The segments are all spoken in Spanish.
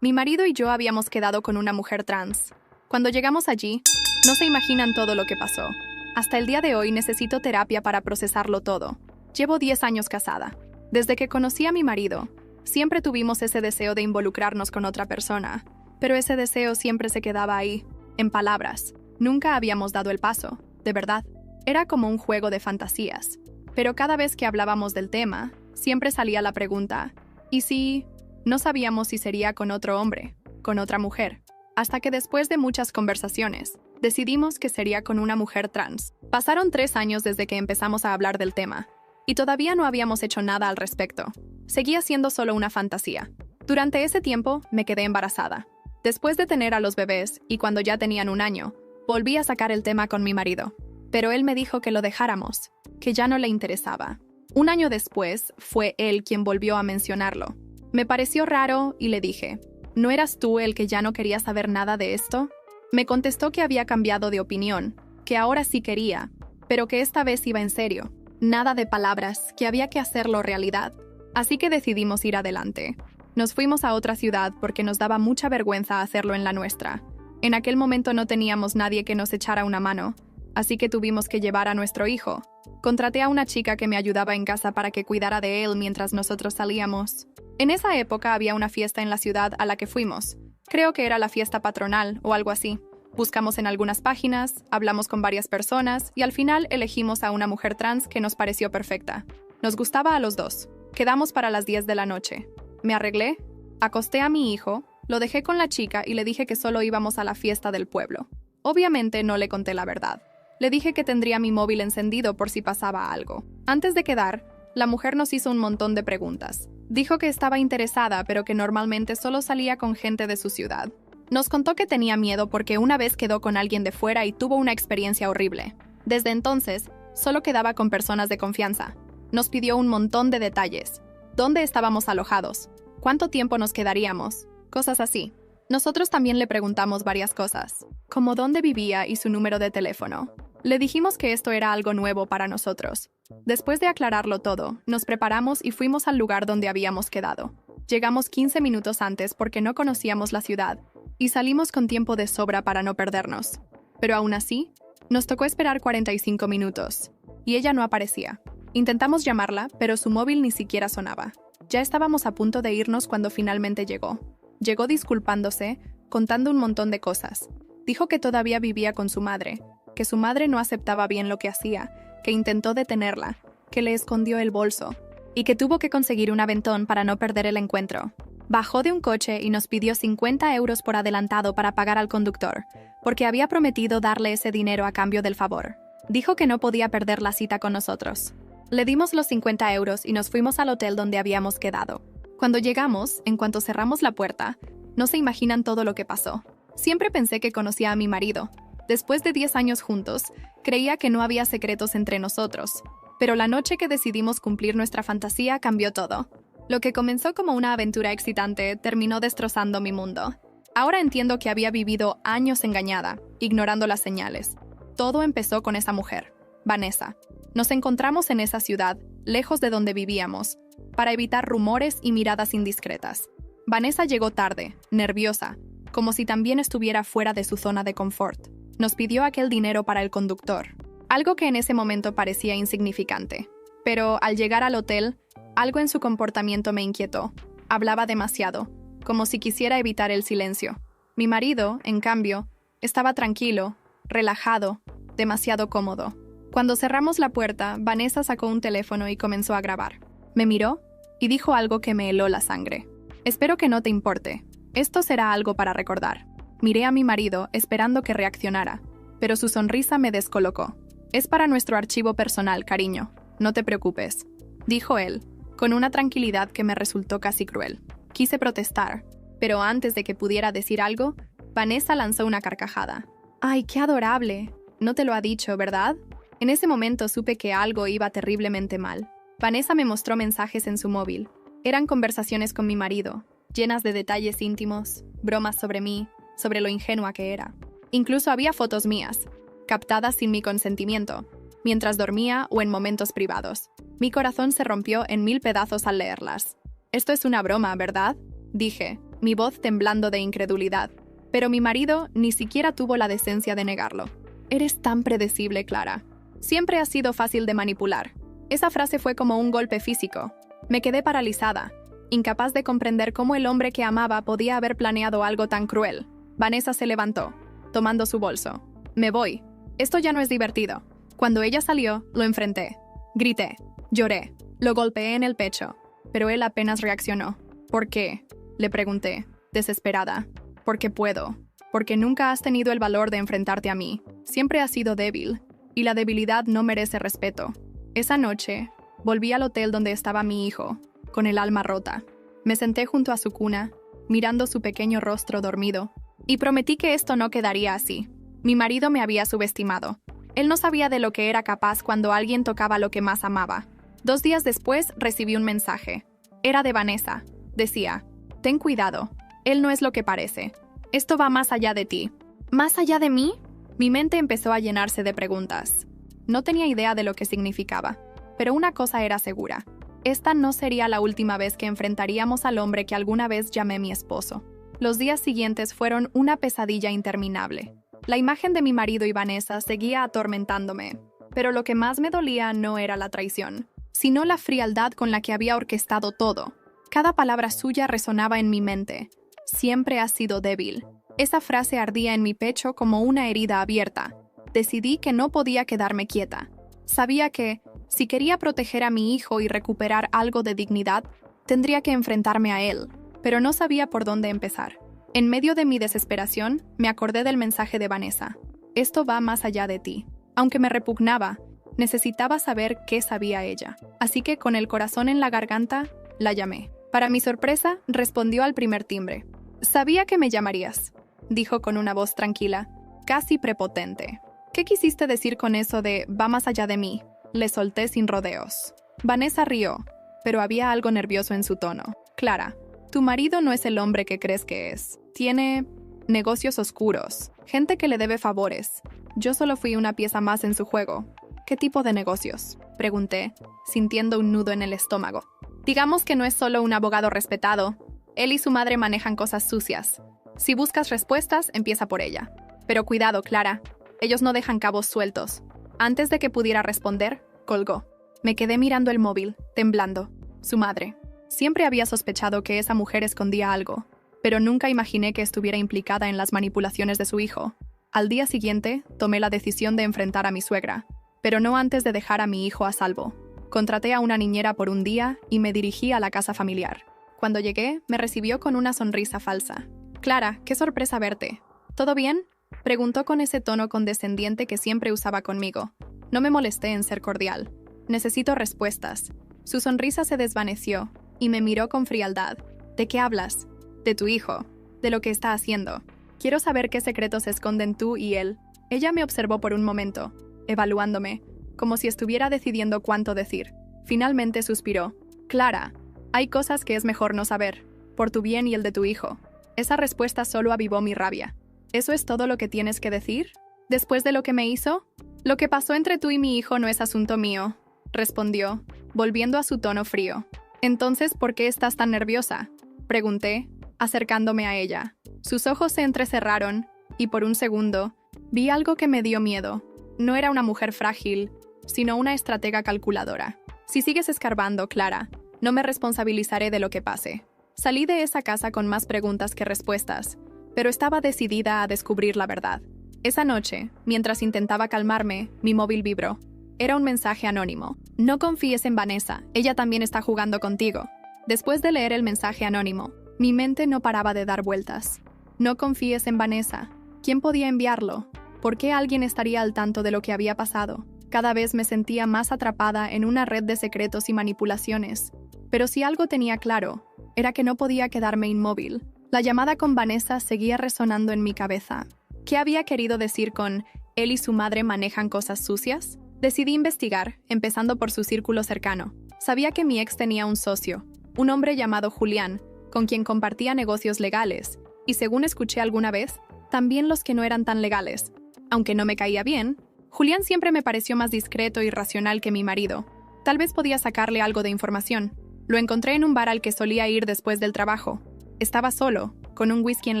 Mi marido y yo habíamos quedado con una mujer trans. Cuando llegamos allí, no se imaginan todo lo que pasó. Hasta el día de hoy necesito terapia para procesarlo todo. Llevo 10 años casada. Desde que conocí a mi marido, siempre tuvimos ese deseo de involucrarnos con otra persona, pero ese deseo siempre se quedaba ahí, en palabras. Nunca habíamos dado el paso, de verdad. Era como un juego de fantasías. Pero cada vez que hablábamos del tema, siempre salía la pregunta, ¿y si? No sabíamos si sería con otro hombre, con otra mujer. Hasta que después de muchas conversaciones, decidimos que sería con una mujer trans. Pasaron 3 años desde que empezamos a hablar del tema, y todavía no habíamos hecho nada al respecto. Seguía siendo solo una fantasía. Durante ese tiempo, me quedé embarazada. Después de tener a los bebés, y cuando ya tenían 1 año, volví a sacar el tema con mi marido. Pero él me dijo que lo dejáramos, que ya no le interesaba. 1 año después, fue él quien volvió a mencionarlo. Me pareció raro y le dije, ¿no eras tú el que ya no quería saber nada de esto? Me contestó que había cambiado de opinión, que ahora sí quería, pero que esta vez iba en serio. Nada de palabras, que había que hacerlo realidad. Así que decidimos ir adelante. Nos fuimos a otra ciudad porque nos daba mucha vergüenza hacerlo en la nuestra. En aquel momento no teníamos nadie que nos echara una mano, así que tuvimos que llevar a nuestro hijo. Contraté a una chica que me ayudaba en casa para que cuidara de él mientras nosotros salíamos. En esa época había una fiesta en la ciudad a la que fuimos. Creo que era la fiesta patronal o algo así. Buscamos en algunas páginas, hablamos con varias personas y al final elegimos a una mujer trans que nos pareció perfecta. Nos gustaba a los dos. Quedamos para las 10 de la noche. Me arreglé, acosté a mi hijo, lo dejé con la chica y le dije que solo íbamos a la fiesta del pueblo. Obviamente no le conté la verdad. Le dije que tendría mi móvil encendido por si pasaba algo. Antes de quedar, la mujer nos hizo un montón de preguntas. Dijo que estaba interesada, pero que normalmente solo salía con gente de su ciudad. Nos contó que tenía miedo porque una vez quedó con alguien de fuera y tuvo una experiencia horrible. Desde entonces, solo quedaba con personas de confianza. Nos pidió un montón de detalles. ¿Dónde estábamos alojados? ¿Cuánto tiempo nos quedaríamos? Cosas así. Nosotros también le preguntamos varias cosas, como dónde vivía y su número de teléfono. Le dijimos que esto era algo nuevo para nosotros. Después de aclararlo todo, nos preparamos y fuimos al lugar donde habíamos quedado. Llegamos 15 minutos antes porque no conocíamos la ciudad, y salimos con tiempo de sobra para no perdernos. Pero aún así, nos tocó esperar 45 minutos, y ella no aparecía. Intentamos llamarla, pero su móvil ni siquiera sonaba. Ya estábamos a punto de irnos cuando finalmente llegó. Llegó disculpándose, contando un montón de cosas. Dijo que todavía vivía con su madre, que su madre no aceptaba bien lo que hacía, que intentó detenerla, que le escondió el bolso, y que tuvo que conseguir un aventón para no perder el encuentro. Bajó de un coche y nos pidió 50 euros por adelantado para pagar al conductor, porque había prometido darle ese dinero a cambio del favor. Dijo que no podía perder la cita con nosotros. Le dimos los 50 euros y nos fuimos al hotel donde habíamos quedado. Cuando llegamos, en cuanto cerramos la puerta, no se imaginan todo lo que pasó. Siempre pensé que conocía a mi marido. Después de 10 años juntos, creía que no había secretos entre nosotros. Pero la noche que decidimos cumplir nuestra fantasía cambió todo. Lo que comenzó como una aventura excitante terminó destrozando mi mundo. Ahora entiendo que había vivido años engañada, ignorando las señales. Todo empezó con esa mujer, Vanessa. Nos encontramos en esa ciudad, lejos de donde vivíamos, para evitar rumores y miradas indiscretas. Vanessa llegó tarde, nerviosa, como si también estuviera fuera de su zona de confort. Nos pidió aquel dinero para el conductor, algo que en ese momento parecía insignificante. Pero al llegar al hotel, algo en su comportamiento me inquietó. Hablaba demasiado, como si quisiera evitar el silencio. Mi marido, en cambio, estaba tranquilo, relajado, demasiado cómodo. Cuando cerramos la puerta, Vanessa sacó un teléfono y comenzó a grabar. Me miró y dijo algo que me heló la sangre. Espero que no te importe. Esto será algo para recordar. Miré a mi marido esperando que reaccionara, pero su sonrisa me descolocó. Es para nuestro archivo personal, cariño. No te preocupes, dijo él, con una tranquilidad que me resultó casi cruel. Quise protestar, pero antes de que pudiera decir algo, Vanessa lanzó una carcajada. ¡Ay, qué adorable! No te lo ha dicho, ¿verdad? En ese momento supe que algo iba terriblemente mal. Vanessa me mostró mensajes en su móvil. Eran conversaciones con mi marido, llenas de detalles íntimos, bromas sobre mí, sobre lo ingenua que era. Incluso había fotos mías, captadas sin mi consentimiento, mientras dormía o en momentos privados. Mi corazón se rompió en 1000 pedazos al leerlas. «Esto es una broma, ¿verdad?», dije, mi voz temblando de incredulidad. Pero mi marido ni siquiera tuvo la decencia de negarlo. Eres tan predecible, Clara. Siempre has sido fácil de manipular. Esa frase fue como un golpe físico. Me quedé paralizada, incapaz de comprender cómo el hombre que amaba podía haber planeado algo tan cruel. Vanessa se levantó, tomando su bolso. Me voy. Esto ya no es divertido. Cuando ella salió, lo enfrenté. Grité, lloré, lo golpeé en el pecho, pero él apenas reaccionó. ¿Por qué?, le pregunté, desesperada. Porque puedo. Porque nunca has tenido el valor de enfrentarte a mí. Siempre has sido débil, y la debilidad no merece respeto. Esa noche, volví al hotel donde estaba mi hijo, con el alma rota. Me senté junto a su cuna, mirando su pequeño rostro dormido, y prometí que esto no quedaría así. Mi marido me había subestimado. Él no sabía de lo que era capaz cuando alguien tocaba lo que más amaba. 2 días después recibí un mensaje. Era de Vanessa. Decía, ten cuidado, él no es lo que parece. Esto va más allá de ti. ¿Más allá de mí? Mi mente empezó a llenarse de preguntas. No tenía idea de lo que significaba, pero una cosa era segura. Esta no sería la última vez que enfrentaríamos al hombre que alguna vez llamé mi esposo. Los días siguientes fueron una pesadilla interminable. La imagen de mi marido y Vanessa seguía atormentándome, pero lo que más me dolía no era la traición, sino la frialdad con la que había orquestado todo. Cada palabra suya resonaba en mi mente. Siempre has sido débil. Esa frase ardía en mi pecho como una herida abierta. Decidí que no podía quedarme quieta. Sabía que, si quería proteger a mi hijo y recuperar algo de dignidad, tendría que enfrentarme a él, pero no sabía por dónde empezar. En medio de mi desesperación, me acordé del mensaje de Vanessa. Esto va más allá de ti. Aunque me repugnaba, necesitaba saber qué sabía ella. Así que, con el corazón en la garganta, la llamé. Para mi sorpresa, respondió al primer timbre. Sabía que me llamarías, dijo con una voz tranquila, casi prepotente. ¿Qué quisiste decir con eso de va más allá de mí? Le solté sin rodeos. Vanessa rió, pero había algo nervioso en su tono. Clara, tu marido no es el hombre que crees que es. Tiene negocios oscuros, gente que le debe favores. Yo solo fui una pieza más en su juego. ¿Qué tipo de negocios?, pregunté, sintiendo un nudo en el estómago. Digamos que no es solo un abogado respetado. Él y su madre manejan cosas sucias. Si buscas respuestas, empieza por ella. Pero cuidado, Clara. Ellos no dejan cabos sueltos. Antes de que pudiera responder, colgó. Me quedé mirando el móvil, temblando. Su madre. Siempre había sospechado que esa mujer escondía algo, pero nunca imaginé que estuviera implicada en las manipulaciones de su hijo. Al día siguiente, tomé la decisión de enfrentar a mi suegra, pero no antes de dejar a mi hijo a salvo. Contraté a una niñera por un día y me dirigí a la casa familiar. Cuando llegué, me recibió con una sonrisa falsa. Clara, qué sorpresa verte. ¿Todo bien?, preguntó con ese tono condescendiente que siempre usaba conmigo. No me molesté en ser cordial. Necesito respuestas. Su sonrisa se desvaneció y me miró con frialdad. ¿De qué hablas? De tu hijo. De lo que está haciendo. Quiero saber qué secretos esconden tú y él. Ella me observó por un momento, evaluándome, como si estuviera decidiendo cuánto decir. Finalmente suspiró. Clara, hay cosas que es mejor no saber, por tu bien y el de tu hijo. Esa respuesta solo avivó mi rabia. ¿Eso es todo lo que tienes que decir? ¿Después de lo que me hizo? Lo que pasó entre tú y mi hijo no es asunto mío, respondió, volviendo a su tono frío. Entonces, ¿por qué estás tan nerviosa?, pregunté, acercándome a ella. Sus ojos se entrecerraron, y por un segundo, vi algo que me dio miedo. No era una mujer frágil, sino una estratega calculadora. Si sigues escarbando, Clara, no me responsabilizaré de lo que pase. Salí de esa casa con más preguntas que respuestas, pero estaba decidida a descubrir la verdad. Esa noche, mientras intentaba calmarme, mi móvil vibró. Era un mensaje anónimo. No confíes en Vanessa, ella también está jugando contigo. Después de leer el mensaje anónimo, mi mente no paraba de dar vueltas. No confíes en Vanessa. ¿Quién podía enviarlo? ¿Por qué alguien estaría al tanto de lo que había pasado? Cada vez me sentía más atrapada en una red de secretos y manipulaciones. Pero si algo tenía claro, era que no podía quedarme inmóvil. La llamada con Vanessa seguía resonando en mi cabeza. ¿Qué había querido decir con él y su madre manejan cosas sucias? Decidí investigar, empezando por su círculo cercano. Sabía que mi ex tenía un socio, un hombre llamado Julián, con quien compartía negocios legales, y según escuché alguna vez, también los que no eran tan legales. Aunque no me caía bien, Julián siempre me pareció más discreto y racional que mi marido. Tal vez podía sacarle algo de información. Lo encontré en un bar al que solía ir después del trabajo. Estaba solo, con un whisky en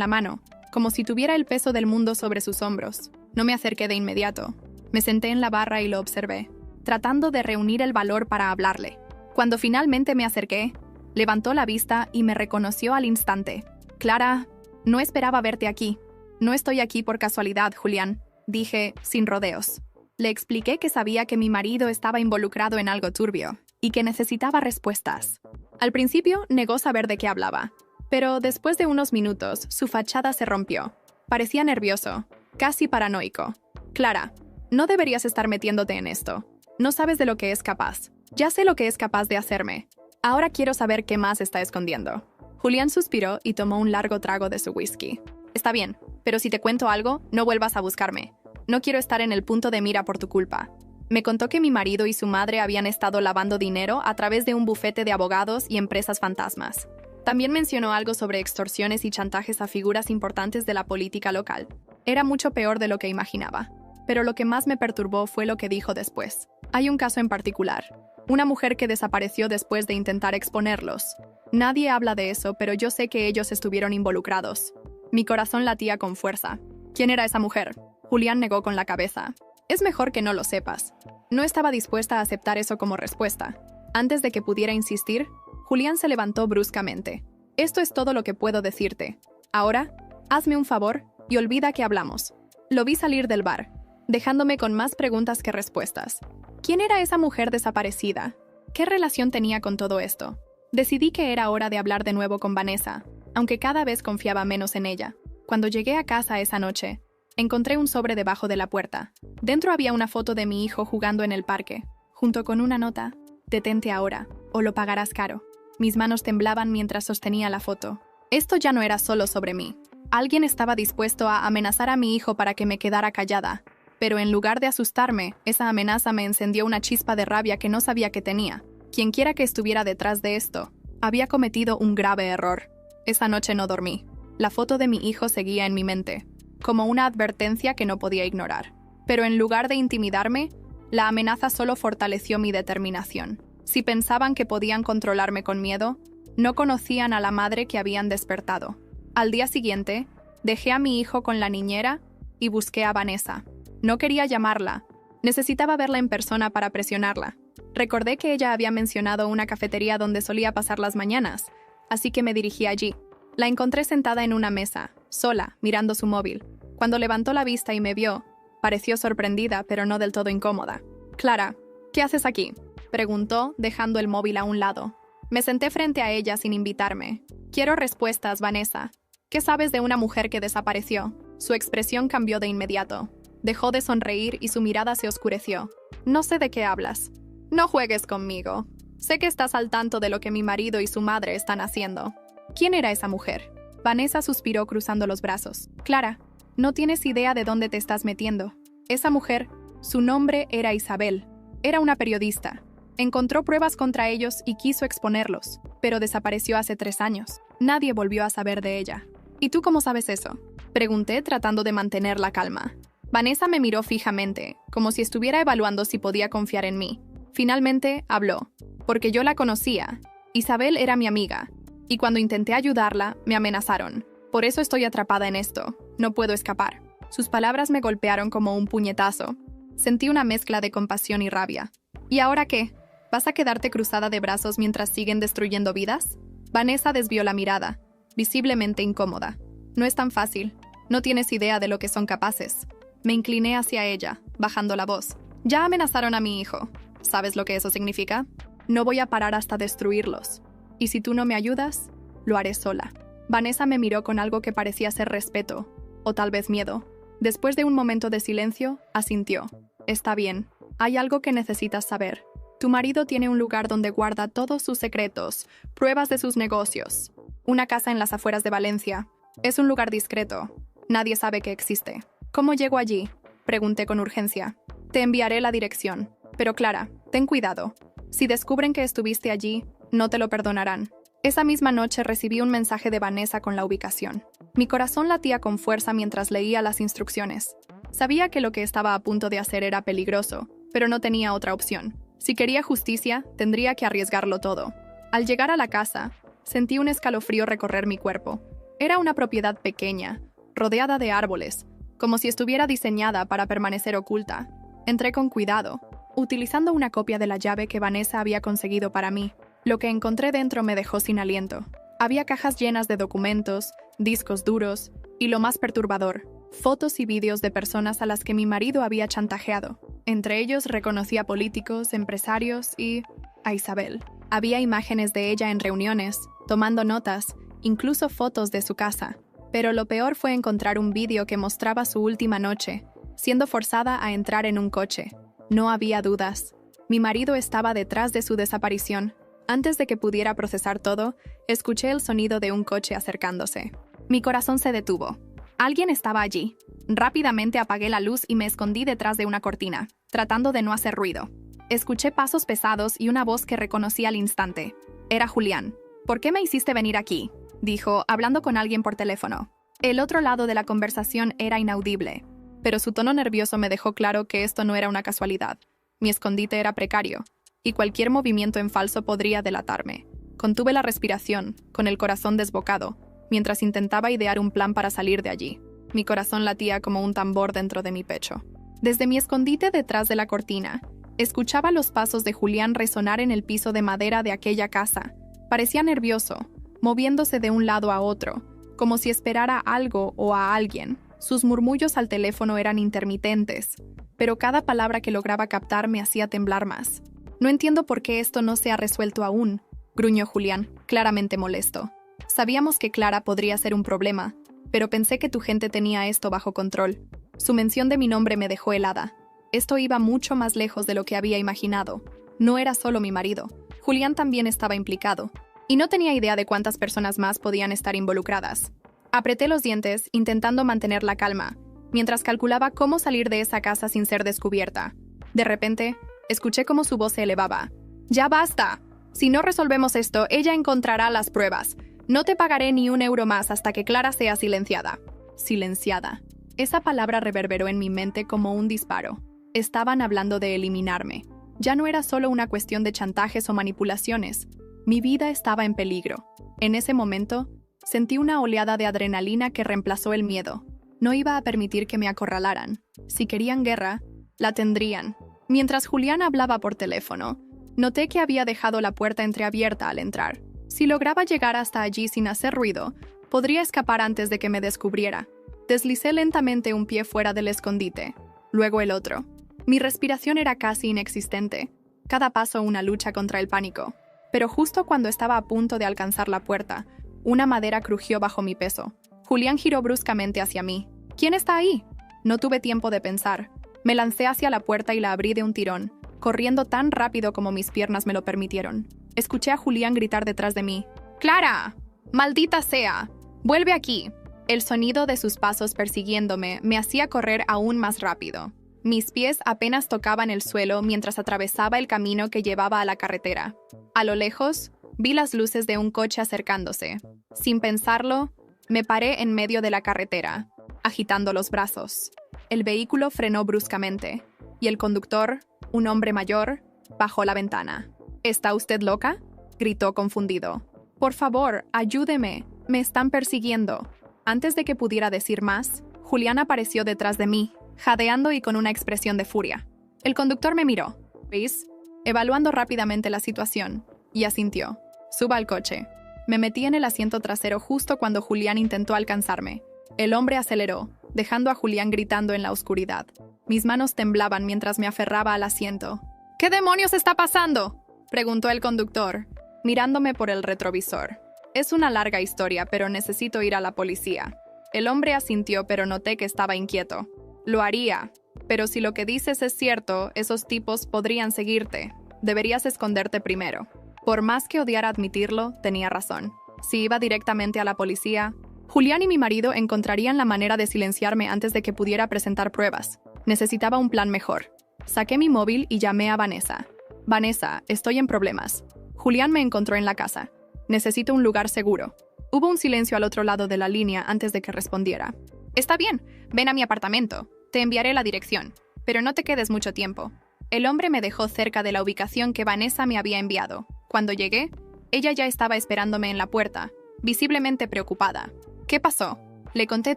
la mano, como si tuviera el peso del mundo sobre sus hombros. No me acerqué de inmediato. Me senté en la barra y lo observé, tratando de reunir el valor para hablarle. Cuando finalmente me acerqué, levantó la vista y me reconoció al instante. «Clara, no esperaba verte aquí. No estoy aquí por casualidad, Julián», dije, sin rodeos. Le expliqué que sabía que mi marido estaba involucrado en algo turbio y que necesitaba respuestas. Al principio negó saber de qué hablaba, pero después de unos minutos su fachada se rompió. Parecía nervioso, casi paranoico. «Clara, no deberías estar metiéndote en esto. No sabes de lo que es capaz. Ya sé lo que es capaz de hacerme. Ahora quiero saber qué más está escondiendo». Julián suspiró y tomó un largo trago de su whisky. «Está bien, pero si te cuento algo, no vuelvas a buscarme. No quiero estar en el punto de mira por tu culpa». Me contó que mi marido y su madre habían estado lavando dinero a través de un bufete de abogados y empresas fantasmas. También mencionó algo sobre extorsiones y chantajes a figuras importantes de la política local. Era mucho peor de lo que imaginaba. Pero lo que más me perturbó fue lo que dijo después. Hay un caso en particular. Una mujer que desapareció después de intentar exponerlos. Nadie habla de eso, pero yo sé que ellos estuvieron involucrados. Mi corazón latía con fuerza. ¿Quién era esa mujer? Julián negó con la cabeza. «Es mejor que no lo sepas». No estaba dispuesta a aceptar eso como respuesta. Antes de que pudiera insistir, Julián se levantó bruscamente. «Esto es todo lo que puedo decirte. Ahora, hazme un favor y olvida que hablamos». Lo vi salir del bar, dejándome con más preguntas que respuestas. ¿Quién era esa mujer desaparecida? ¿Qué relación tenía con todo esto? Decidí que era hora de hablar de nuevo con Vanessa, aunque cada vez confiaba menos en ella. Cuando llegué a casa esa noche, encontré un sobre debajo de la puerta. Dentro había una foto de mi hijo jugando en el parque, junto con una nota: «Detente ahora, o lo pagarás caro». Mis manos temblaban mientras sostenía la foto. Esto ya no era solo sobre mí. Alguien estaba dispuesto a amenazar a mi hijo para que me quedara callada. Pero en lugar de asustarme, esa amenaza me encendió una chispa de rabia que no sabía que tenía. Quienquiera que estuviera detrás de esto, había cometido un grave error. Esa noche no dormí. La foto de mi hijo seguía en mi mente, como una advertencia que no podía ignorar. Pero en lugar de intimidarme, la amenaza solo fortaleció mi determinación. Si pensaban que podían controlarme con miedo, no conocían a la madre que habían despertado. Al día siguiente, dejé a mi hijo con la niñera y busqué a Vanessa. No quería llamarla. Necesitaba verla en persona para presionarla. Recordé que ella había mencionado una cafetería donde solía pasar las mañanas, así que me dirigí allí. La encontré sentada en una mesa, sola, mirando su móvil. Cuando levantó la vista y me vio, pareció sorprendida, pero no del todo incómoda. «Clara, ¿qué haces aquí?», preguntó, dejando el móvil a un lado. Me senté frente a ella sin invitarme. «Quiero respuestas, Vanessa. ¿Qué sabes de una mujer que desapareció?». Su expresión cambió de inmediato. Dejó de sonreír y su mirada se oscureció. «No sé de qué hablas». «No juegues conmigo. Sé que estás al tanto de lo que mi marido y su madre están haciendo». «¿Quién era esa mujer?». Vanessa suspiró cruzando los brazos. «Clara, no tienes idea de dónde te estás metiendo. Esa mujer, su nombre era Isabel. Era una periodista. Encontró pruebas contra ellos y quiso exponerlos, pero desapareció hace 3 años. Nadie volvió a saber de ella». «¿Y tú cómo sabes eso?», pregunté, tratando de mantener la calma. Vanessa me miró fijamente, como si estuviera evaluando si podía confiar en mí. Finalmente habló, porque yo la conocía. Isabel era mi amiga, y cuando intenté ayudarla, me amenazaron. Por eso estoy atrapada en esto. No puedo escapar. Sus palabras me golpearon como un puñetazo. Sentí una mezcla de compasión y rabia. ¿Y ahora qué? ¿Vas a quedarte cruzada de brazos mientras siguen destruyendo vidas? Vanessa desvió la mirada, visiblemente incómoda. «No es tan fácil. No tienes idea de lo que son capaces». Me incliné hacia ella, bajando la voz. «Ya amenazaron a mi hijo. ¿Sabes lo que eso significa? No voy a parar hasta destruirlos. Y si tú no me ayudas, lo haré sola». Vanessa me miró con algo que parecía ser respeto, o tal vez miedo. Después de un momento de silencio, asintió. «Está bien. Hay algo que necesitas saber. Tu marido tiene un lugar donde guarda todos sus secretos, pruebas de sus negocios. Una casa en las afueras de Valencia. Es un lugar discreto. Nadie sabe que existe». «¿Cómo llego allí?», pregunté con urgencia. «Te enviaré la dirección. Pero Clara, ten cuidado. Si descubren que estuviste allí, no te lo perdonarán». Esa misma noche recibí un mensaje de Vanessa con la ubicación. Mi corazón latía con fuerza mientras leía las instrucciones. Sabía que lo que estaba a punto de hacer era peligroso, pero no tenía otra opción. Si quería justicia, tendría que arriesgarlo todo. Al llegar a la casa, Sentí un escalofrío recorrer mi cuerpo. Era una propiedad pequeña, rodeada de árboles, como si estuviera diseñada para permanecer oculta. Entré con cuidado, utilizando una copia de la llave que Vanessa había conseguido para mí. Lo que encontré dentro me dejó sin aliento. Había cajas llenas de documentos, discos duros y, lo más perturbador, fotos y vídeos de personas a las que mi marido había chantajeado. Entre ellos reconocí a políticos, empresarios y a Isabel. Había imágenes de ella en reuniones, tomando notas, incluso fotos de su casa. Pero lo peor fue encontrar un vídeo que mostraba su última noche, siendo forzada a entrar en un coche. No había dudas. Mi marido estaba detrás de su desaparición. Antes de que pudiera procesar todo, escuché el sonido de un coche acercándose. Mi corazón se detuvo. Alguien estaba allí. Rápidamente apagué la luz y me escondí detrás de una cortina, tratando de no hacer ruido. Escuché pasos pesados y una voz que reconocí al instante. Era Julián. «¿Por qué me hiciste venir aquí?», dijo, hablando con alguien por teléfono. El otro lado de la conversación era inaudible, pero su tono nervioso me dejó claro que esto no era una casualidad. Mi escondite era precario, y cualquier movimiento en falso podría delatarme. Contuve la respiración, con el corazón desbocado, mientras intentaba idear un plan para salir de allí. Mi corazón latía como un tambor dentro de mi pecho. Desde mi escondite detrás de la cortina, escuchaba los pasos de Julián resonar en el piso de madera de aquella casa. Parecía nervioso, moviéndose de un lado a otro, como si esperara algo o a alguien. Sus murmullos al teléfono eran intermitentes, pero cada palabra que lograba captar me hacía temblar más. «No entiendo por qué esto no se ha resuelto aún», gruñó Julián, claramente molesto. «Sabíamos que Clara podría ser un problema, pero pensé que tu gente tenía esto bajo control». Su mención de mi nombre me dejó helada. Esto iba mucho más lejos de lo que había imaginado. No era solo mi marido. Julián también estaba implicado, y no tenía idea de cuántas personas más podían estar involucradas. Apreté los dientes, intentando mantener la calma, mientras calculaba cómo salir de esa casa sin ser descubierta. De repente, escuché cómo su voz se elevaba. «¡Ya basta! Si no resolvemos esto, ella encontrará las pruebas. No te pagaré ni un euro más hasta que Clara sea silenciada». Silenciada. Esa palabra reverberó en mi mente como un disparo. Estaban hablando de eliminarme. Ya no era solo una cuestión de chantajes o manipulaciones. Mi vida estaba en peligro. En ese momento, sentí una oleada de adrenalina que reemplazó el miedo. No iba a permitir que me acorralaran. Si querían guerra, la tendrían. Mientras Julián hablaba por teléfono, noté que había dejado la puerta entreabierta al entrar. Si lograba llegar hasta allí sin hacer ruido, podría escapar antes de que me descubriera. Deslicé lentamente un pie fuera del escondite, luego el otro. Mi respiración era casi inexistente, cada paso una lucha contra el pánico. Pero justo cuando estaba a punto de alcanzar la puerta, una madera crujió bajo mi peso. Julián giró bruscamente hacia mí. «¿Quién está ahí?». No tuve tiempo de pensar. Me lancé hacia la puerta y la abrí de un tirón, corriendo tan rápido como mis piernas me lo permitieron. Escuché a Julián gritar detrás de mí. «¡Clara! ¡Maldita sea! ¡Vuelve aquí!». El sonido de sus pasos persiguiéndome me hacía correr aún más rápido. Mis pies apenas tocaban el suelo mientras atravesaba el camino que llevaba a la carretera. A lo lejos, vi las luces de un coche acercándose. Sin pensarlo, me paré en medio de la carretera, agitando los brazos. El vehículo frenó bruscamente, y el conductor, un hombre mayor, bajó la ventana. «¿Está usted loca?», gritó confundido. «Por favor, ayúdeme, me están persiguiendo». Antes de que pudiera decir más, Julián apareció detrás de mí, jadeando y con una expresión de furia. El conductor me miró, ¿ves?, evaluando rápidamente la situación, y asintió. «Suba al coche». Me metí en el asiento trasero justo cuando Julián intentó alcanzarme. El hombre aceleró, dejando a Julián gritando en la oscuridad. Mis manos temblaban mientras me aferraba al asiento. «¿Qué demonios está pasando?», preguntó el conductor, mirándome por el retrovisor. «Es una larga historia, pero necesito ir a la policía». El hombre asintió, pero noté que estaba inquieto. «Lo haría, pero si lo que dices es cierto, esos tipos podrían seguirte. Deberías esconderte primero». Por más que odiara admitirlo, tenía razón. Si iba directamente a la policía, Julián y mi marido encontrarían la manera de silenciarme antes de que pudiera presentar pruebas. Necesitaba un plan mejor. Saqué mi móvil y llamé a Vanessa. «Vanessa, estoy en problemas. Julián me encontró en la casa. Necesito un lugar seguro». Hubo un silencio al otro lado de la línea antes de que respondiera. «Está bien, ven a mi apartamento. Te enviaré la dirección, pero no te quedes mucho tiempo». El hombre me dejó cerca de la ubicación que Vanessa me había enviado. Cuando llegué, Ella ya estaba esperándome en la puerta, visiblemente preocupada. ¿Qué pasó? Le conté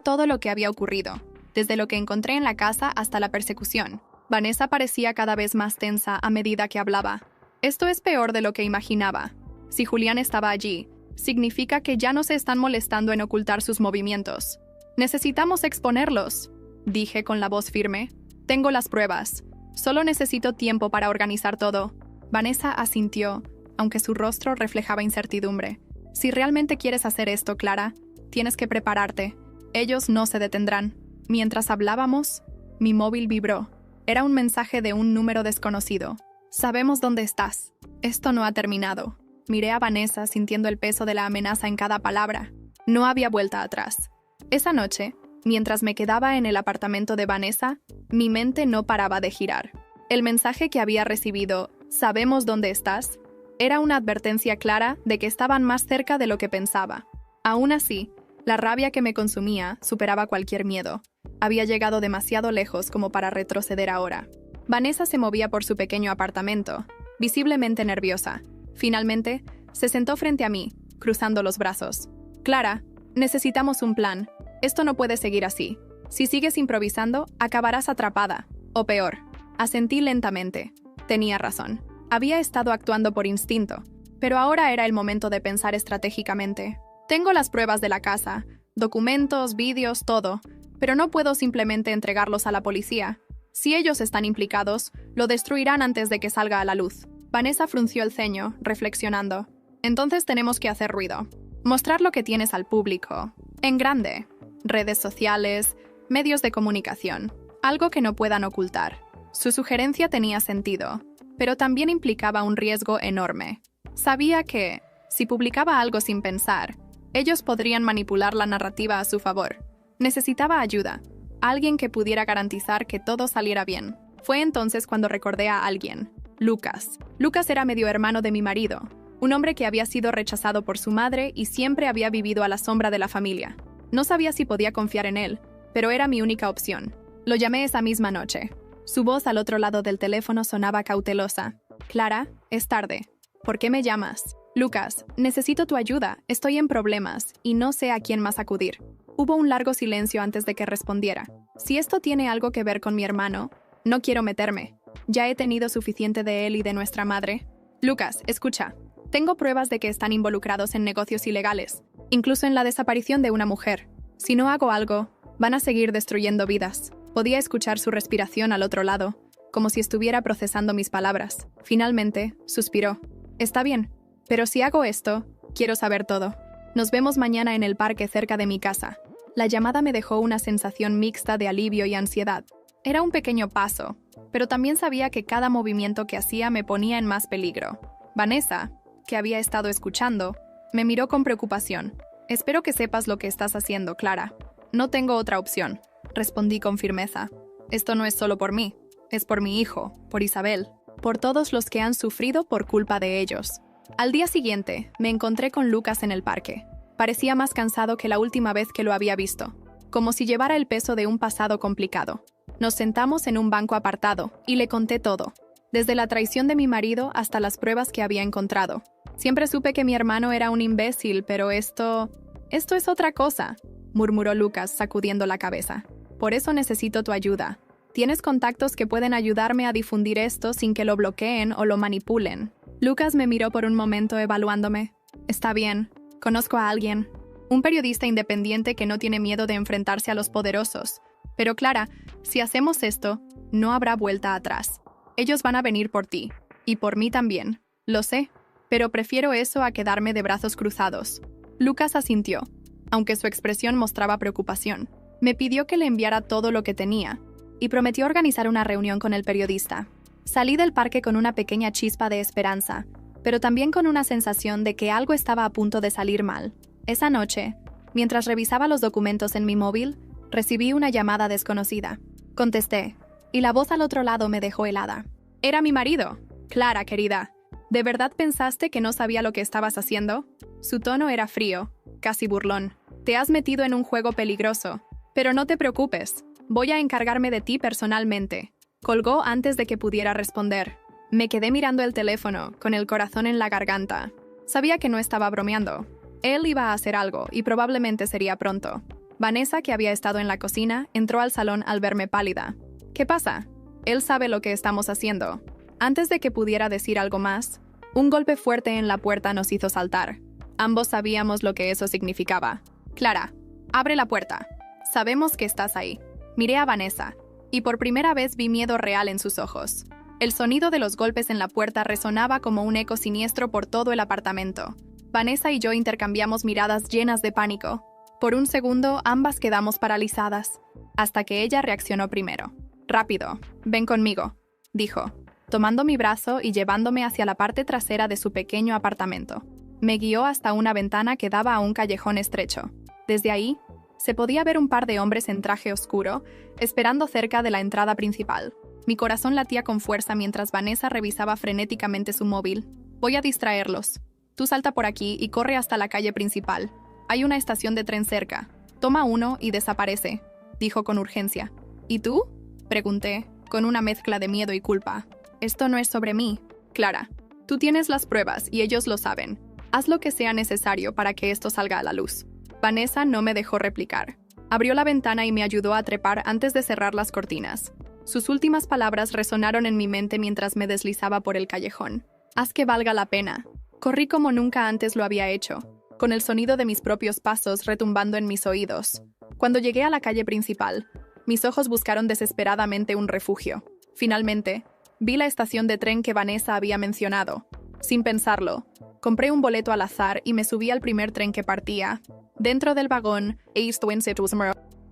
todo lo que había ocurrido, desde lo que encontré en la casa hasta la persecución. Vanessa parecía cada vez más tensa a medida que hablaba. Esto es peor de lo que imaginaba. Si Julián estaba allí, significa que ya no se están molestando en ocultar sus movimientos. Necesitamos exponerlos, dije con la voz firme. Tengo las pruebas. Solo necesito tiempo para organizar todo. Vanessa asintió, aunque su rostro reflejaba incertidumbre. Si realmente quieres hacer esto, Clara, tienes que prepararte. Ellos no se detendrán. Mientras hablábamos, mi móvil vibró. Era un mensaje de un número desconocido. Sabemos dónde estás. Esto no ha terminado. Miré a Vanessa sintiendo el peso de la amenaza en cada palabra. No había vuelta atrás. Esa noche, mientras me quedaba en el apartamento de Vanessa, mi mente no paraba de girar. El mensaje que había recibido, «Sabemos dónde estás», era una advertencia clara de que estaban más cerca de lo que pensaba. Aún así, la rabia que me consumía superaba cualquier miedo. Había llegado demasiado lejos como para retroceder ahora. Vanessa se movía por su pequeño apartamento, visiblemente nerviosa. Finalmente, se sentó frente a mí, cruzando los brazos. «Clara, necesitamos un plan. Esto no puede seguir así. Si sigues improvisando, acabarás atrapada. O peor». Asentí lentamente. Tenía razón. Había estado actuando por instinto, pero ahora era el momento de pensar estratégicamente. Tengo las pruebas de la casa, documentos, vídeos, todo, pero no puedo simplemente entregarlos a la policía. Si ellos están implicados, lo destruirán antes de que salga a la luz. Vanessa frunció el ceño, reflexionando. Entonces tenemos que hacer ruido. Mostrar lo que tienes al público. En grande. Redes sociales, medios de comunicación. Algo que no puedan ocultar. Su sugerencia tenía sentido, pero también implicaba un riesgo enorme. Sabía que, si publicaba algo sin pensar, ellos podrían manipular la narrativa a su favor. Necesitaba ayuda, alguien que pudiera garantizar que todo saliera bien. Fue entonces cuando recordé a alguien, Lucas. Lucas era medio hermano de mi marido, un hombre que había sido rechazado por su madre y siempre había vivido a la sombra de la familia. No sabía si podía confiar en él, pero era mi única opción. Lo llamé esa misma noche. Su voz al otro lado del teléfono sonaba cautelosa. «Clara, es tarde. ¿Por qué me llamas?» «Lucas, necesito tu ayuda. Estoy en problemas y no sé a quién más acudir». Hubo un largo silencio antes de que respondiera. «Si esto tiene algo que ver con mi hermano, no quiero meterme. Ya he tenido suficiente de él y de nuestra madre». «Lucas, escucha. Tengo pruebas de que están involucrados en negocios ilegales, incluso en la desaparición de una mujer. Si no hago algo, van a seguir destruyendo vidas». Podía escuchar su respiración al otro lado, como si estuviera procesando mis palabras. Finalmente, suspiró. «Está bien, pero si hago esto, quiero saber todo. Nos vemos mañana en el parque cerca de mi casa». La llamada me dejó una sensación mixta de alivio y ansiedad. Era un pequeño paso, pero también sabía que cada movimiento que hacía me ponía en más peligro. Vanessa, que había estado escuchando, me miró con preocupación. «Espero que sepas lo que estás haciendo, Clara. No tengo otra opción», respondí con firmeza. «Esto no es solo por mí, es por mi hijo, por Isabel, por todos los que han sufrido por culpa de ellos». Al día siguiente, me encontré con Lucas en el parque. Parecía más cansado que la última vez que lo había visto, como si llevara el peso de un pasado complicado. Nos sentamos en un banco apartado y le conté todo, desde la traición de mi marido hasta las pruebas que había encontrado. Siempre supe que mi hermano era un imbécil, pero esto es otra cosa, murmuró Lucas sacudiendo la cabeza. «Por eso necesito tu ayuda. Tienes contactos que pueden ayudarme a difundir esto sin que lo bloqueen o lo manipulen». Lucas me miró por un momento evaluándome. «Está bien, conozco a alguien. Un periodista independiente que no tiene miedo de enfrentarse a los poderosos. Pero Clara, si hacemos esto, no habrá vuelta atrás. Ellos van a venir por ti. Y por mí también. Lo sé. Pero prefiero eso a quedarme de brazos cruzados». Lucas asintió, aunque su expresión mostraba preocupación. Me pidió que le enviara todo lo que tenía, y prometió organizar una reunión con el periodista. Salí del parque con una pequeña chispa de esperanza, pero también con una sensación de que algo estaba a punto de salir mal. Esa noche, mientras revisaba los documentos en mi móvil, recibí una llamada desconocida. Contesté, y la voz al otro lado me dejó helada. «Era mi marido». «Clara, querida, ¿de verdad pensaste que no sabía lo que estabas haciendo?» Su tono era frío, casi burlón. «Te has metido en un juego peligroso. Pero no te preocupes, voy a encargarme de ti personalmente». Colgó antes de que pudiera responder. Me quedé mirando el teléfono, con el corazón en la garganta. Sabía que no estaba bromeando. Él iba a hacer algo y probablemente sería pronto. Vanessa, que había estado en la cocina, entró al salón al verme pálida. ¿Qué pasa? Él sabe lo que estamos haciendo. Antes de que pudiera decir algo más, un golpe fuerte en la puerta nos hizo saltar. Ambos sabíamos lo que eso significaba. Clara, abre la puerta. Sabemos que estás ahí. Miré a Vanessa, y por primera vez vi miedo real en sus ojos. El sonido de los golpes en la puerta resonaba como un eco siniestro por todo el apartamento. Vanessa y yo intercambiamos miradas llenas de pánico. Por un segundo, ambas quedamos paralizadas, hasta que ella reaccionó primero. «Rápido, ven conmigo», dijo, tomando mi brazo y llevándome hacia la parte trasera de su pequeño apartamento. Me guió hasta una ventana que daba a un callejón estrecho. Desde ahí, se podía ver un par de hombres en traje oscuro, esperando cerca de la entrada principal. Mi corazón latía con fuerza mientras Vanessa revisaba frenéticamente su móvil. «Voy a distraerlos. Tú salta por aquí y corre hasta la calle principal. Hay una estación de tren cerca. Toma uno y desaparece», dijo con urgencia. «¿Y tú?», pregunté, con una mezcla de miedo y culpa. «Esto no es sobre mí, Clara. Tú tienes las pruebas y ellos lo saben. Haz lo que sea necesario para que esto salga a la luz». Vanessa no me dejó replicar. Abrió la ventana y me ayudó a trepar antes de cerrar las cortinas. Sus últimas palabras resonaron en mi mente mientras me deslizaba por el callejón. «Haz que valga la pena». Corrí como nunca antes lo había hecho, con el sonido de mis propios pasos retumbando en mis oídos. Cuando llegué a la calle principal, mis ojos buscaron desesperadamente un refugio. Finalmente, vi la estación de tren que Vanessa había mencionado. Sin pensarlo, compré un boleto al azar y me subí al primer tren que partía. Dentro del vagón,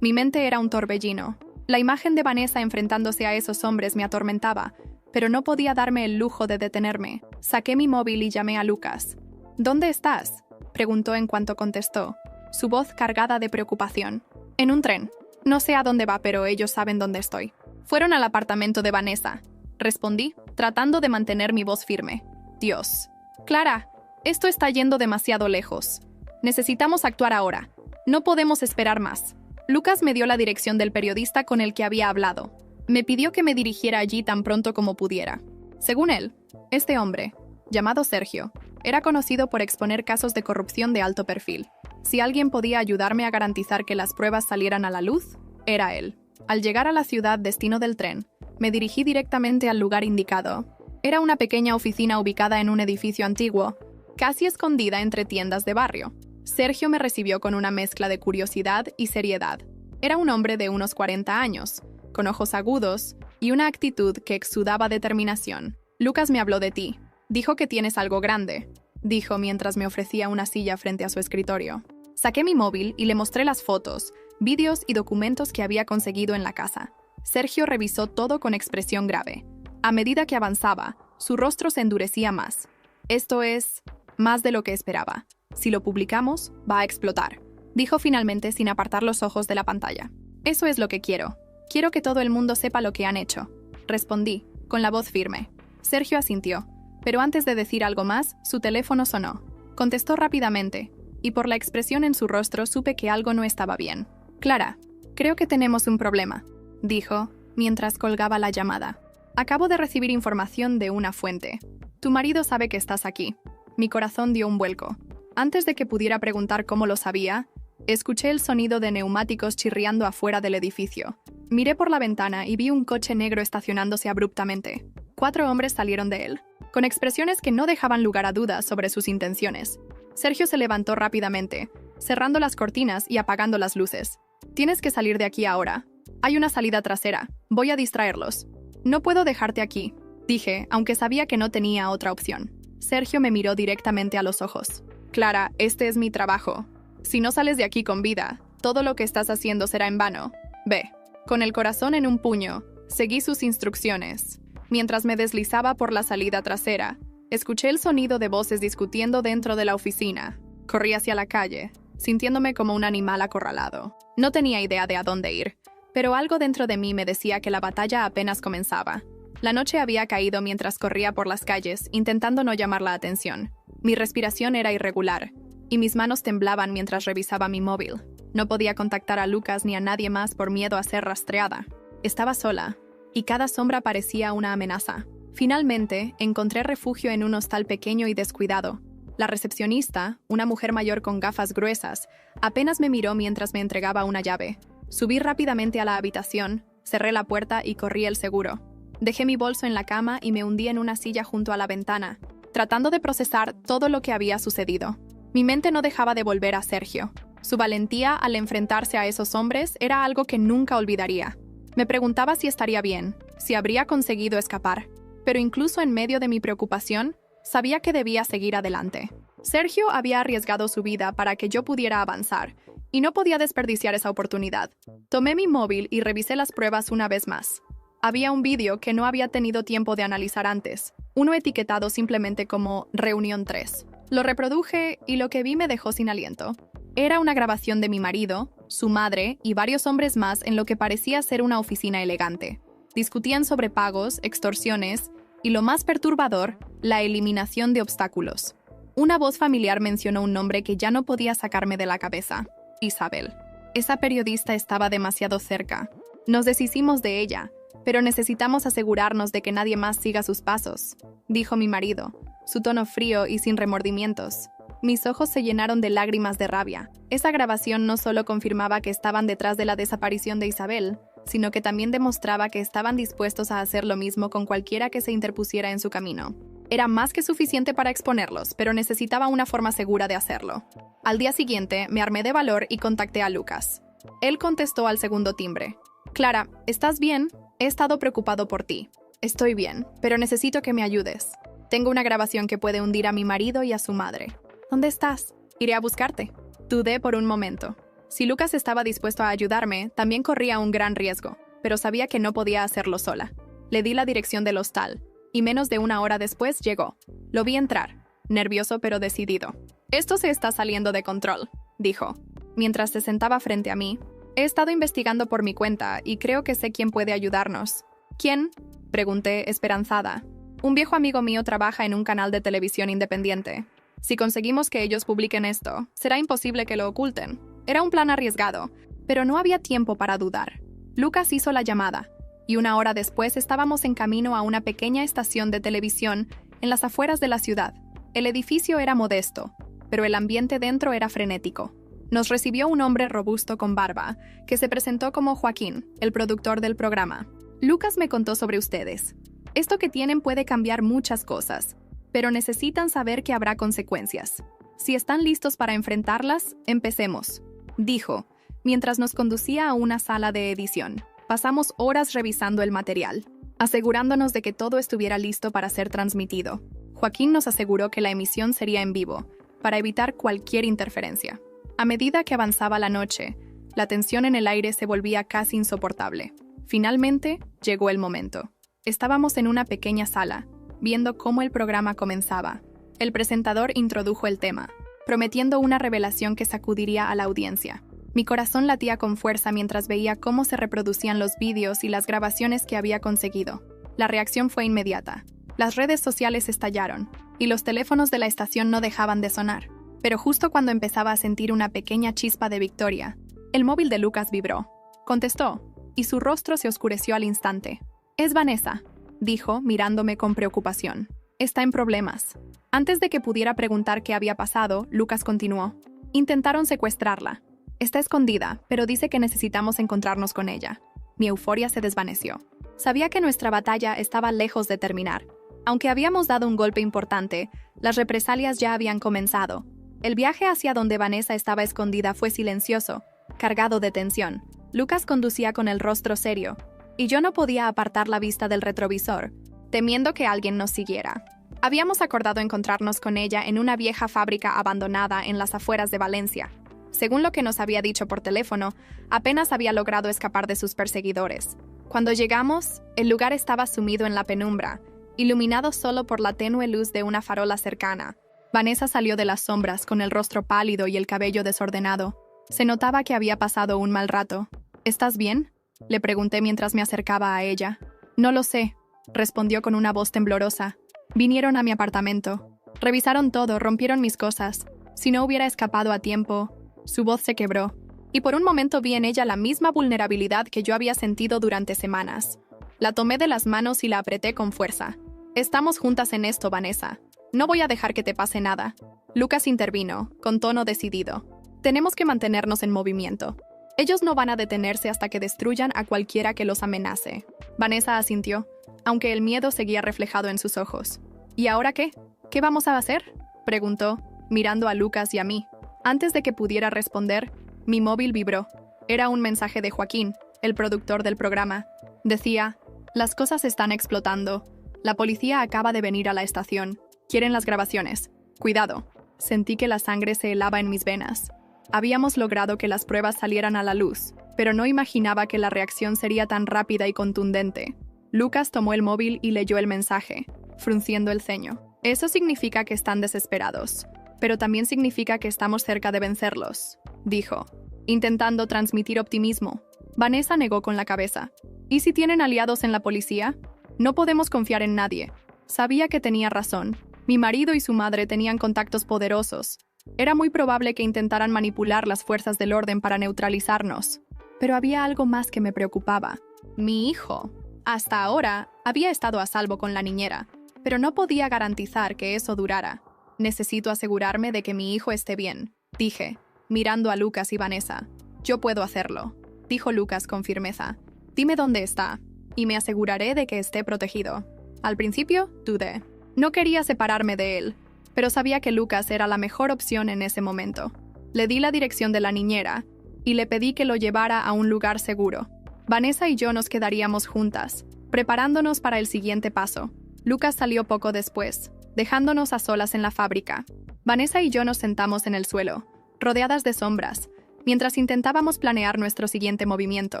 mi mente era un torbellino. La imagen de Vanessa enfrentándose a esos hombres me atormentaba, pero no podía darme el lujo de detenerme. Saqué mi móvil y llamé a Lucas. «¿Dónde estás?», preguntó en cuanto contestó, su voz cargada de preocupación. «En un tren. No sé a dónde va, pero ellos saben dónde estoy». «Fueron al apartamento de Vanessa», respondí, tratando de mantener mi voz firme. «Dios. Clara, esto está yendo demasiado lejos. Necesitamos actuar ahora. No podemos esperar más». Lucas me dio la dirección del periodista con el que había hablado. Me pidió que me dirigiera allí tan pronto como pudiera. Según él, este hombre, llamado Sergio, era conocido por exponer casos de corrupción de alto perfil. Si alguien podía ayudarme a garantizar que las pruebas salieran a la luz, era él. Al llegar a la ciudad destino del tren, me dirigí directamente al lugar indicado. Era una pequeña oficina ubicada en un edificio antiguo, casi escondida entre tiendas de barrio. Sergio me recibió con una mezcla de curiosidad y seriedad. Era un hombre de unos 40 años, con ojos agudos y una actitud que exudaba determinación. «Lucas me habló de ti. Dijo que tienes algo grande», dijo mientras me ofrecía una silla frente a su escritorio. Saqué mi móvil y le mostré las fotos, vídeos y documentos que había conseguido en la casa. Sergio revisó todo con expresión grave. A medida que avanzaba, su rostro se endurecía más. «Esto es más de lo que esperaba. Si lo publicamos, va a explotar», dijo finalmente sin apartar los ojos de la pantalla. «Eso es lo que quiero. Quiero que todo el mundo sepa lo que han hecho», respondí, con la voz firme. Sergio asintió, pero antes de decir algo más, su teléfono sonó. Contestó rápidamente, y por la expresión en su rostro supe que algo no estaba bien. «Clara, creo que tenemos un problema», dijo, mientras colgaba la llamada. «Acabo de recibir información de una fuente. Tu marido sabe que estás aquí». Mi corazón dio un vuelco. Antes de que pudiera preguntar cómo lo sabía, escuché el sonido de neumáticos chirriando afuera del edificio. Miré por la ventana y vi un coche negro estacionándose abruptamente. 4 hombres salieron de él, con expresiones que no dejaban lugar a dudas sobre sus intenciones. Sergio se levantó rápidamente, cerrando las cortinas y apagando las luces. «Tienes que salir de aquí ahora. Hay una salida trasera. Voy a distraerlos». «No puedo dejarte aquí», dije, aunque sabía que no tenía otra opción. Sergio me miró directamente a los ojos. «Clara, este es mi trabajo. Si no sales de aquí con vida, todo lo que estás haciendo será en vano. Ve». Con el corazón en un puño, seguí sus instrucciones. Mientras me deslizaba por la salida trasera, escuché el sonido de voces discutiendo dentro de la oficina. Corrí hacia la calle, sintiéndome como un animal acorralado. No tenía idea de a dónde ir, pero algo dentro de mí me decía que la batalla apenas comenzaba. La noche había caído mientras corría por las calles, intentando no llamar la atención. Mi respiración era irregular, y mis manos temblaban mientras revisaba mi móvil. No podía contactar a Lucas ni a nadie más por miedo a ser rastreada. Estaba sola, y cada sombra parecía una amenaza. Finalmente, encontré refugio en un hostal pequeño y descuidado. La recepcionista, una mujer mayor con gafas gruesas, apenas me miró mientras me entregaba una llave. Subí rápidamente a la habitación, cerré la puerta y corrí el seguro. Dejé mi bolso en la cama y me hundí en una silla junto a la ventana, tratando de procesar todo lo que había sucedido. Mi mente no dejaba de volver a Sergio. Su valentía al enfrentarse a esos hombres era algo que nunca olvidaría. Me preguntaba si estaría bien, si habría conseguido escapar, pero incluso en medio de mi preocupación, sabía que debía seguir adelante. Sergio había arriesgado su vida para que yo pudiera avanzar, y no podía desperdiciar esa oportunidad. Tomé mi móvil y revisé las pruebas una vez más. Había un vídeo que no había tenido tiempo de analizar antes, uno etiquetado simplemente como Reunión 3. Lo reproduje y lo que vi me dejó sin aliento. Era una grabación de mi marido, su madre y varios hombres más en lo que parecía ser una oficina elegante. Discutían sobre pagos, extorsiones y, lo más perturbador, la eliminación de obstáculos. Una voz familiar mencionó un nombre que ya no podía sacarme de la cabeza: Isabel. Esa periodista estaba demasiado cerca. Nos deshicimos de ella, pero necesitamos asegurarnos de que nadie más siga sus pasos, dijo mi marido, su tono frío y sin remordimientos. Mis ojos se llenaron de lágrimas de rabia. Esa grabación no solo confirmaba que estaban detrás de la desaparición de Isabel, sino que también demostraba que estaban dispuestos a hacer lo mismo con cualquiera que se interpusiera en su camino. Era más que suficiente para exponerlos, pero necesitaba una forma segura de hacerlo. Al día siguiente, me armé de valor y contacté a Lucas. Él contestó al segundo timbre. «Clara, ¿estás bien? He estado preocupado por ti. Estoy bien, pero necesito que me ayudes. Tengo una grabación que puede hundir a mi marido y a su madre. ¿Dónde estás? Iré a buscarte». Dudé por un momento. Si Lucas estaba dispuesto a ayudarme, también corría un gran riesgo, pero sabía que no podía hacerlo sola. Le di la dirección del hostal, y menos de una hora después llegó. Lo vi entrar, nervioso pero decidido. «Esto se está saliendo de control», dijo, mientras se sentaba frente a mí. «He estado investigando por mi cuenta y creo que sé quién puede ayudarnos». «¿Quién?», pregunté, esperanzada. «Un viejo amigo mío trabaja en un canal de televisión independiente. Si conseguimos que ellos publiquen esto, será imposible que lo oculten». Era un plan arriesgado, pero no había tiempo para dudar. Lucas hizo la llamada, y una hora después estábamos en camino a una pequeña estación de televisión en las afueras de la ciudad. El edificio era modesto, pero el ambiente dentro era frenético. Nos recibió un hombre robusto con barba, que se presentó como Joaquín, el productor del programa. «Lucas me contó sobre ustedes. Esto que tienen puede cambiar muchas cosas, pero necesitan saber que habrá consecuencias. Si están listos para enfrentarlas, empecemos», dijo, mientras nos conducía a una sala de edición. Pasamos horas revisando el material, asegurándonos de que todo estuviera listo para ser transmitido. Joaquín nos aseguró que la emisión sería en vivo, para evitar cualquier interferencia. A medida que avanzaba la noche, la tensión en el aire se volvía casi insoportable. Finalmente, llegó el momento. Estábamos en una pequeña sala, viendo cómo el programa comenzaba. El presentador introdujo el tema, prometiendo una revelación que sacudiría a la audiencia. Mi corazón latía con fuerza mientras veía cómo se reproducían los vídeos y las grabaciones que había conseguido. La reacción fue inmediata. Las redes sociales estallaron, y los teléfonos de la estación no dejaban de sonar. Pero justo cuando empezaba a sentir una pequeña chispa de victoria, el móvil de Lucas vibró. Contestó, y su rostro se oscureció al instante. «Es Vanessa», dijo, mirándome con preocupación. «Está en problemas». Antes de que pudiera preguntar qué había pasado, Lucas continuó. «Intentaron secuestrarla. Está escondida, pero dice que necesitamos encontrarnos con ella». Mi euforia se desvaneció. Sabía que nuestra batalla estaba lejos de terminar. Aunque habíamos dado un golpe importante, las represalias ya habían comenzado. El viaje hacia donde Vanessa estaba escondida fue silencioso, cargado de tensión. Lucas conducía con el rostro serio, y yo no podía apartar la vista del retrovisor, temiendo que alguien nos siguiera. Habíamos acordado encontrarnos con ella en una vieja fábrica abandonada en las afueras de Valencia. Según lo que nos había dicho por teléfono, apenas había logrado escapar de sus perseguidores. Cuando llegamos, el lugar estaba sumido en la penumbra, iluminado solo por la tenue luz de una farola cercana. Vanessa salió de las sombras con el rostro pálido y el cabello desordenado. Se notaba que había pasado un mal rato. «¿Estás bien?», le pregunté mientras me acercaba a ella. «No lo sé», respondió con una voz temblorosa. «Vinieron a mi apartamento. Revisaron todo, rompieron mis cosas. Si no hubiera escapado a tiempo». Su voz se quebró, y por un momento vi en ella la misma vulnerabilidad que yo había sentido durante semanas. La tomé de las manos y la apreté con fuerza. «Estamos juntas en esto, Vanessa. No voy a dejar que te pase nada. Lucas intervino, con tono decidido. Tenemos que mantenernos en movimiento. Ellos no van a detenerse hasta que destruyan a cualquiera que los amenace. Vanessa asintió, aunque el miedo seguía reflejado en sus ojos. ¿Y ahora qué? ¿Qué vamos a hacer?, preguntó, mirando a Lucas y a mí. Antes de que pudiera responder, mi móvil vibró. Era un mensaje de Joaquín, el productor del programa. Decía: las cosas están explotando. La policía acaba de venir a la estación. Quieren las grabaciones. Cuidado. Sentí que la sangre se helaba en mis venas. Habíamos logrado que las pruebas salieran a la luz, pero no imaginaba que la reacción sería tan rápida y contundente. Lucas tomó el móvil y leyó el mensaje, frunciendo el ceño. Eso significa que están desesperados, pero también significa que estamos cerca de vencerlos, dijo, intentando transmitir optimismo. Vanessa negó con la cabeza. ¿Y si tienen aliados en la policía? No podemos confiar en nadie. Sabía que tenía razón. Mi marido y su madre tenían contactos poderosos. Era muy probable que intentaran manipular las fuerzas del orden para neutralizarnos. Pero había algo más que me preocupaba. Mi hijo. Hasta ahora, había estado a salvo con la niñera, pero no podía garantizar que eso durara. Necesito asegurarme de que mi hijo esté bien, dije, mirando a Lucas y Vanessa. Yo puedo hacerlo, dijo Lucas con firmeza. Dime dónde está, y me aseguraré de que esté protegido. Al principio, dudé. No quería separarme de él, pero sabía que Lucas era la mejor opción en ese momento. Le di la dirección de la niñera y le pedí que lo llevara a un lugar seguro. Vanessa y yo nos quedaríamos juntas, preparándonos para el siguiente paso. Lucas salió poco después, dejándonos a solas en la fábrica. Vanessa y yo nos sentamos en el suelo, rodeadas de sombras, mientras intentábamos planear nuestro siguiente movimiento.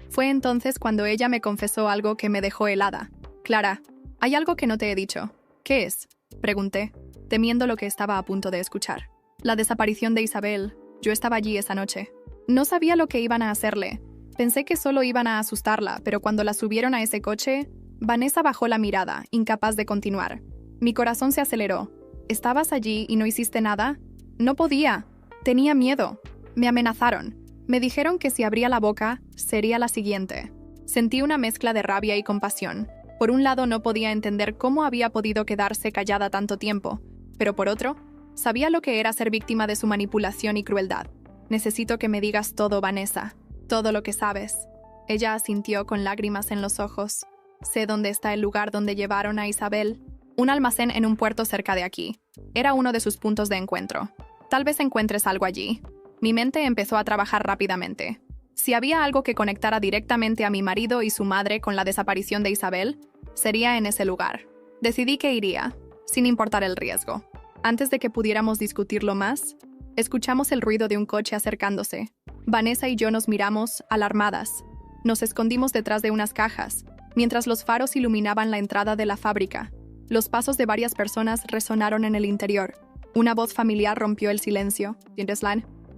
Fue entonces cuando ella me confesó algo que me dejó helada. Clara, hay algo que no te he dicho. ¿Qué es?, pregunté, temiendo lo que estaba a punto de escuchar. La desaparición de Isabel. Yo estaba allí esa noche. No sabía lo que iban a hacerle. Pensé que solo iban a asustarla, pero cuando la subieron a ese coche, Vanessa bajó la mirada, incapaz de continuar. Mi corazón se aceleró. ¿Estabas allí y no hiciste nada? No podía. Tenía miedo. Me amenazaron. Me dijeron que si abría la boca, sería la siguiente. Sentí una mezcla de rabia y compasión. Por un lado, no podía entender cómo había podido quedarse callada tanto tiempo, pero por otro, sabía lo que era ser víctima de su manipulación y crueldad. Necesito que me digas todo, Vanessa. Todo lo que sabes. Ella asintió con lágrimas en los ojos. Sé dónde está el lugar donde llevaron a Isabel. Un almacén en un puerto cerca de aquí. Era uno de sus puntos de encuentro. Tal vez encuentres algo allí. Mi mente empezó a trabajar rápidamente. Si había algo que conectara directamente a mi marido y su madre con la desaparición de Isabel, sería en ese lugar. Decidí que iría, sin importar el riesgo. Antes de que pudiéramos discutirlo más, escuchamos el ruido de un coche acercándose. Vanessa y yo nos miramos, alarmadas. Nos escondimos detrás de unas cajas, mientras los faros iluminaban la entrada de la fábrica. Los pasos de varias personas resonaron en el interior. Una voz familiar rompió el silencio. ¿Entiendes,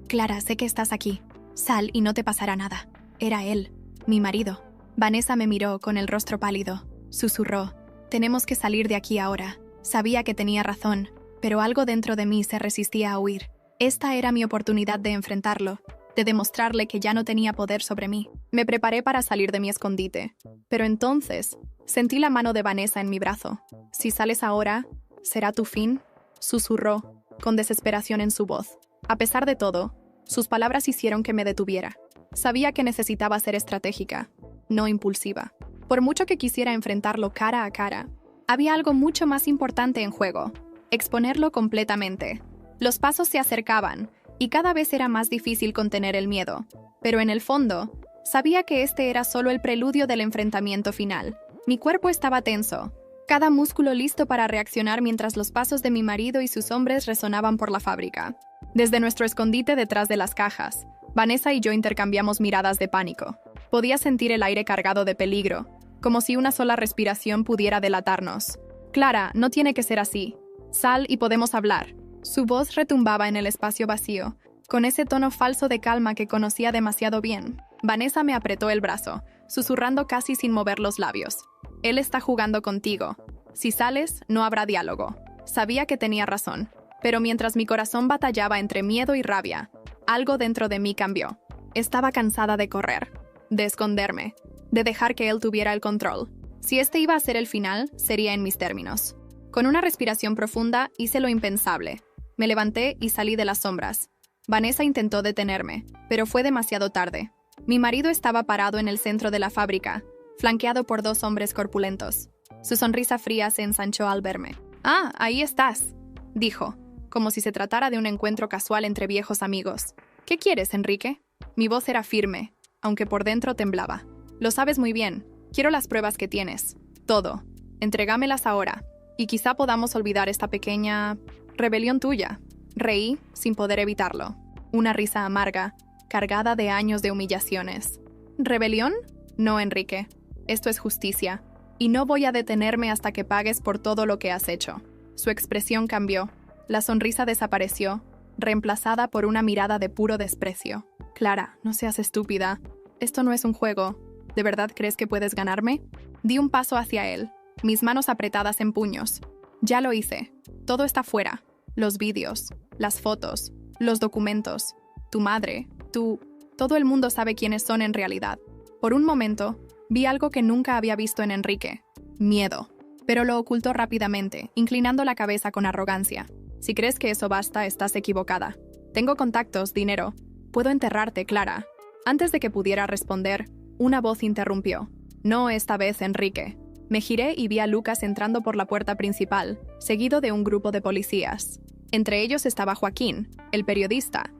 Clara, sé que estás aquí. Sal y no te pasará nada. Era él, mi marido. Vanessa me miró con el rostro pálido. Susurró. Tenemos que salir de aquí ahora. Sabía que tenía razón, pero algo dentro de mí se resistía a huir. Esta era mi oportunidad de enfrentarlo, de demostrarle que ya no tenía poder sobre mí. Me preparé para salir de mi escondite, pero entonces sentí la mano de Vanessa en mi brazo. Si sales ahora, ¿será tu fin?, susurró, con desesperación en su voz. A pesar de todo, sus palabras hicieron que me detuviera. Sabía que necesitaba ser estratégica, no impulsiva. Por mucho que quisiera enfrentarlo cara a cara, había algo mucho más importante en juego: exponerlo completamente. Los pasos se acercaban, y cada vez era más difícil contener el miedo. Pero en el fondo, sabía que este era solo el preludio del enfrentamiento final. Mi cuerpo estaba tenso, cada músculo listo para reaccionar mientras los pasos de mi marido y sus hombres resonaban por la fábrica. Desde nuestro escondite detrás de las cajas, Vanessa y yo intercambiamos miradas de pánico. Podía sentir el aire cargado de peligro, como si una sola respiración pudiera delatarnos. Clara, no tiene que ser así. Sal y podemos hablar. Su voz retumbaba en el espacio vacío, con ese tono falso de calma que conocía demasiado bien. Vanessa me apretó el brazo, susurrando casi sin mover los labios. Él está jugando contigo. Si sales, no habrá diálogo. Sabía que tenía razón, pero mientras mi corazón batallaba entre miedo y rabia, algo dentro de mí cambió. Estaba cansada de correr, de esconderme, de dejar que él tuviera el control. Si este iba a ser el final, sería en mis términos. Con una respiración profunda hice lo impensable. Me levanté y salí de las sombras. Vanessa intentó detenerme, pero fue demasiado tarde. Mi marido estaba parado en el centro de la fábrica, flanqueado por 2 hombres corpulentos. Su sonrisa fría se ensanchó al verme. «Ah, ahí estás», dijo, como si se tratara de un encuentro casual entre viejos amigos. «¿Qué quieres, Enrique?» Mi voz era firme, aunque por dentro temblaba. «Lo sabes muy bien. Quiero las pruebas que tienes. Todo. Entrégamelas ahora. Y quizá podamos olvidar esta pequeña rebelión tuya». Reí, sin poder evitarlo. Una risa amarga, cargada de años de humillaciones. ¿Rebelión? No, Enrique. Esto es justicia. Y no voy a detenerme hasta que pagues por todo lo que has hecho. Su expresión cambió. La sonrisa desapareció, reemplazada por una mirada de puro desprecio. «Clara, no seas estúpida. Esto no es un juego. ¿De verdad crees que puedes ganarme?» Di un paso hacia él, mis manos apretadas en puños. «Ya lo hice. Todo está fuera. Los vídeos, las fotos, los documentos. Tu madre, tú... Todo el mundo sabe quiénes son en realidad». Por un momento, vi algo que nunca había visto en Enrique. Miedo. Pero lo ocultó rápidamente, inclinando la cabeza con arrogancia. «Si crees que eso basta, estás equivocada. Tengo contactos, dinero. Puedo enterrarte, Clara». Antes de que pudiera responder, una voz interrumpió. «No esta vez, Enrique». Me giré y vi a Lucas entrando por la puerta principal, seguido de un grupo de policías. Entre ellos estaba Joaquín, el periodista,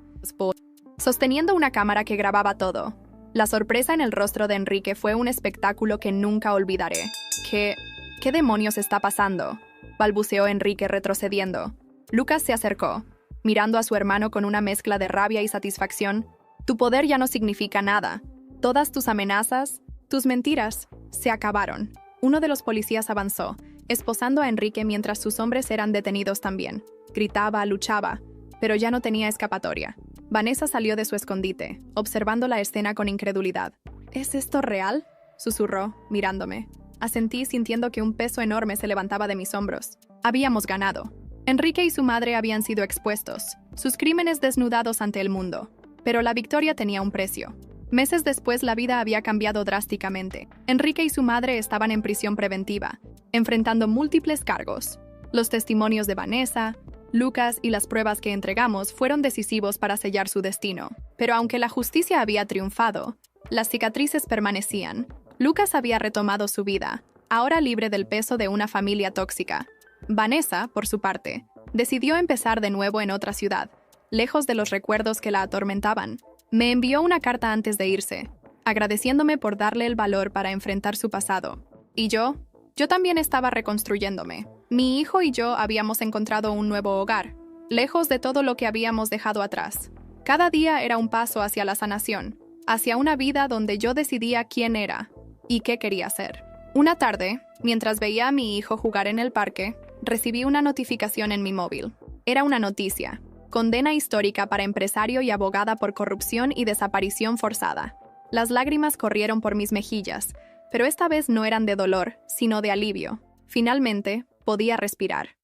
sosteniendo una cámara que grababa todo. La sorpresa en el rostro de Enrique fue un espectáculo que nunca olvidaré. ¿Qué demonios está pasando?», balbuceó Enrique retrocediendo. Lucas se acercó, mirando a su hermano con una mezcla de rabia y satisfacción. «Tu poder ya no significa nada. Todas tus amenazas, tus mentiras, se acabaron». Uno de los policías avanzó, esposando a Enrique mientras sus hombres eran detenidos también. Gritaba, luchaba, pero ya no tenía escapatoria. Vanessa salió de su escondite, observando la escena con incredulidad. «¿Es esto real?», susurró, mirándome. Asentí sintiendo que un peso enorme se levantaba de mis hombros. Habíamos ganado. Enrique y su madre habían sido expuestos, sus crímenes desnudados ante el mundo. Pero la victoria tenía un precio. Meses después la vida había cambiado drásticamente. Enrique y su madre estaban en prisión preventiva, enfrentando múltiples cargos. Los testimonios de Vanessa, Lucas y las pruebas que entregamos fueron decisivos para sellar su destino. Pero aunque la justicia había triunfado, las cicatrices permanecían. Lucas había retomado su vida, ahora libre del peso de una familia tóxica. Vanessa, por su parte, decidió empezar de nuevo en otra ciudad, lejos de los recuerdos que la atormentaban. Me envió una carta antes de irse, agradeciéndome por darle el valor para enfrentar su pasado. Y yo también estaba reconstruyéndome. Mi hijo y yo habíamos encontrado un nuevo hogar, lejos de todo lo que habíamos dejado atrás. Cada día era un paso hacia la sanación, hacia una vida donde yo decidía quién era y qué quería ser. Una tarde, mientras veía a mi hijo jugar en el parque, recibí una notificación en mi móvil. Era una noticia. Condena histórica para empresario y abogada por corrupción y desaparición forzada. Las lágrimas corrieron por mis mejillas, pero esta vez no eran de dolor, sino de alivio. Finalmente, podía respirar.